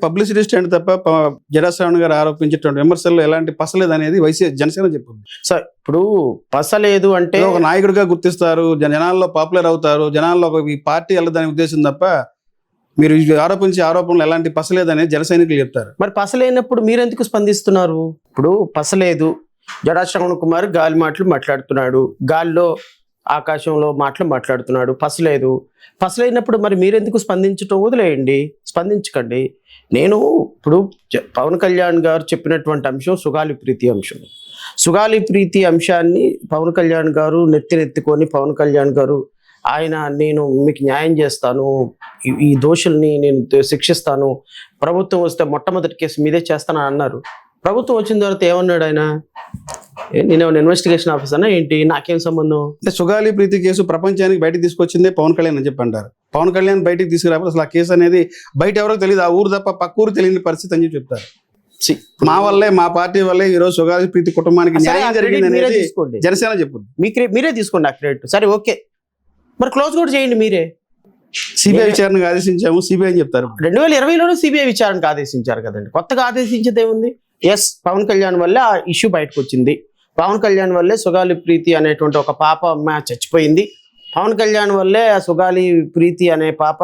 Publicity stunt తప్ప జడశ్రావణ్ గారు ఆరోపించేటువంటి విమర్శల్లో ఎలాంటి పసలేదు అనేది జనసేన చెప్పింది. సార్ ఇప్పుడు పసలేదు అంటే ఒక నాయకుడిగా గుర్తిస్తారు, జనాల్లో పాపులర్ అవుతారు, జనాల్లో ఈ పార్టీ వెళ్ళదనే ఉద్దేశం తప్ప మీరు ఆరోపించే ఆరోపణలు ఎలాంటి పసలేదనేది జన సైనికులు చెప్తారు. మరి పసలేనప్పుడు మీరెందుకు స్పందిస్తున్నారు? ఇప్పుడు పసలేదు, జడశ్రావణ్ కుమార్ గాలి మాటలు మాట్లాడుతున్నాడు, గాల్లో ఆకాశంలో మాటలు మాట్లాడుతున్నాడు, పసలైనప్పుడు మరి మీరెందుకు స్పందించటం వదిలేయండి, స్పందించకండి. నేను ఇప్పుడు పవన్ కళ్యాణ్ గారు చెప్పినటువంటి అంశం సుగాలి ప్రీతి అంశం. సుగాలి ప్రీతి అంశాన్ని పవన్ కళ్యాణ్ గారు నెత్తినెత్తుకొని పవన్ కళ్యాణ్ గారు నేను మీకు న్యాయం చేస్తాను, ఈ దోషుల్ని నేను శిక్షిస్తాను, ప్రభుత్వం వస్తే మొట్టమొదటి కేసు మీదే చేస్తానని అన్నారు. ప్రభుత్వం వచ్చిన తర్వాత ఏమన్నాడు ఆయన? నేను ఇన్వెస్టిగేషన్ ఆఫీసర్నా ఏంటి, నాకేం సంబంధం? అంటే సుగాలి ప్రీతి కేసు ప్రపంచానికి బయటకు తీసుకొచ్చిందే పవన్ కళ్యాణ్ అని చెప్పి అంటారు. పవన్ కళ్యాణ్ బయటకు తీసుకురాకపోతే అసలు ఆ కేసు అనేది బయట ఎవరికి తెలియదు, ఆ ఊరు తప్ప పక్క ఊరు తెలియని పరిస్థితి అని చెప్పి చెప్తారు. మా వల్లే, మా పార్టీ వల్లే ఈ రోజు సుగాలి ప్రీతి కుటుంబానికి న్యాయం జరిగింది అనేది జనసేన చెప్పుద్ది. మీరే తీసుకోండి ఆ క్రెడిట్. సరే ఓకే, మరి క్లోజ్ కూడా చేయండి మీరే. సిబిఐ విచారణకు ఆదేశించాము, సిబిఐ అని చెప్తారు. 2020లోనే సిబిఐ విచారణకు ఆదేశించారు కదండి, కొత్తగా ఆదేశించేది ఏముంది? ఎస్, పవన్ కళ్యాణ్ వల్ల ఆ ఇష్యూ బయటకు వచ్చింది, పవన్ కళ్యాణ్ వల్లే సుగాలి ప్రీతి అనేటువంటి ఒక పాప అమ్మాయి చచ్చిపోయింది, పవన్ కళ్యాణ్ వల్లే ఆ సుగాలి ప్రీతి అనే పాప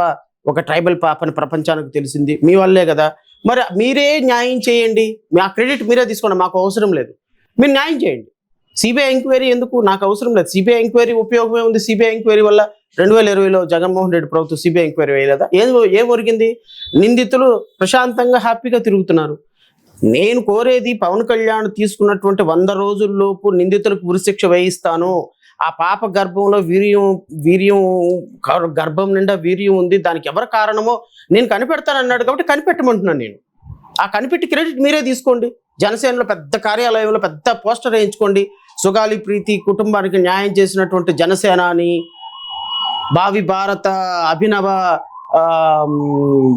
ఒక ట్రైబల్ పాపని ప్రపంచానికి తెలిసింది, మీ వల్లే కదా. మరి మీరే న్యాయం చేయండి, ఆ క్రెడిట్ మీరే తీసుకోండి, మాకు అవసరం లేదు, మీరు న్యాయం చేయండి. సిబిఐ ఎంక్వైరీ ఎందుకు? నాకు అవసరం లేదు. సిబిఐ ఎంక్వైరీ ఉపయోగమే ఉంది. సిబిఐ ఎంక్వైరీ వల్ల 2020లో జగన్మోహన్ రెడ్డి ప్రభుత్వం సిబిఐ ఎంక్వైరీ వేయలేదా? ఏం ఒరిగింది? నిందితులు ప్రశాంతంగా హ్యాపీగా తిరుగుతున్నారు. నేను కోరేది పవన్ కళ్యాణ్ తీసుకున్నటువంటి 100 రోజుల్లోపు నిందితులకు ఉరిశిక్ష వేయిస్తాను, ఆ పాప గర్భంలో గర్భం నిండా వీర్యం ఉంది, దానికి ఎవరు కారణమో నేను కనిపెడతానన్నాడు కాబట్టి కనిపెట్టమంటున్నాను నేను. ఆ కనిపెట్టి క్రెడిట్ మీరే తీసుకోండి. జనసేనలో పెద్ద కార్యాలయంలో పెద్ద పోస్టర్ వేయించుకోండి, సుగాలి ప్రీతి కుటుంబానికి న్యాయం చేసినటువంటి జనసేన అని, భావి భారత అభినవ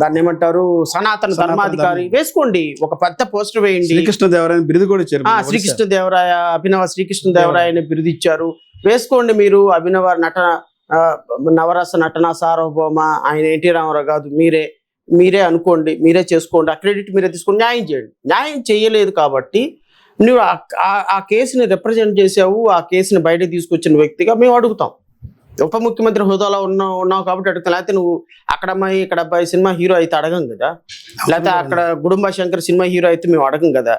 దాన్ని ఏమంటారు సనాతన ధర్మాధికారి వేసుకోండి, ఒక పెద్ద పోస్టర్ వేయండి. శ్రీకృష్ణదేవరాయ బిరుదు కూడా ఇచ్చారు. శ్రీకృష్ణదేవరాయ, అభినవ శ్రీకృష్ణదేవరాయని బిరుదు ఇచ్చారు, వేసుకోండి మీరు. అభినవ నవరస నటన సార్వభౌమ ఆయన ఎన్టీ రామారావు కాదు, మీరే అనుకోండి, మీరే చేసుకోండి, ఆ క్రెడిట్ మీరే తీసుకోండి, న్యాయం చేయండి. న్యాయం చేయలేదు కాబట్టి నువ్వు ఆ కేసుని రిప్రజెంట్ చేసావు, ఆ కేసుని బయటకు తీసుకొచ్చిన వ్యక్తిగా మేము అడుగుతాం. ఉప ముఖ్యమంత్రి హోదాలో ఉన్నావు కాబట్టి అడుగుతాం. లేకపోతే నువ్వు అక్కడ అమ్మాయి ఇక్కడ అబ్బాయి సినిమా హీరో అయితే అడగం కదా, లేకపోతే అక్కడ గుడుంబ శంకర్ సినిమా హీరో అయితే మేము అడగం కదా.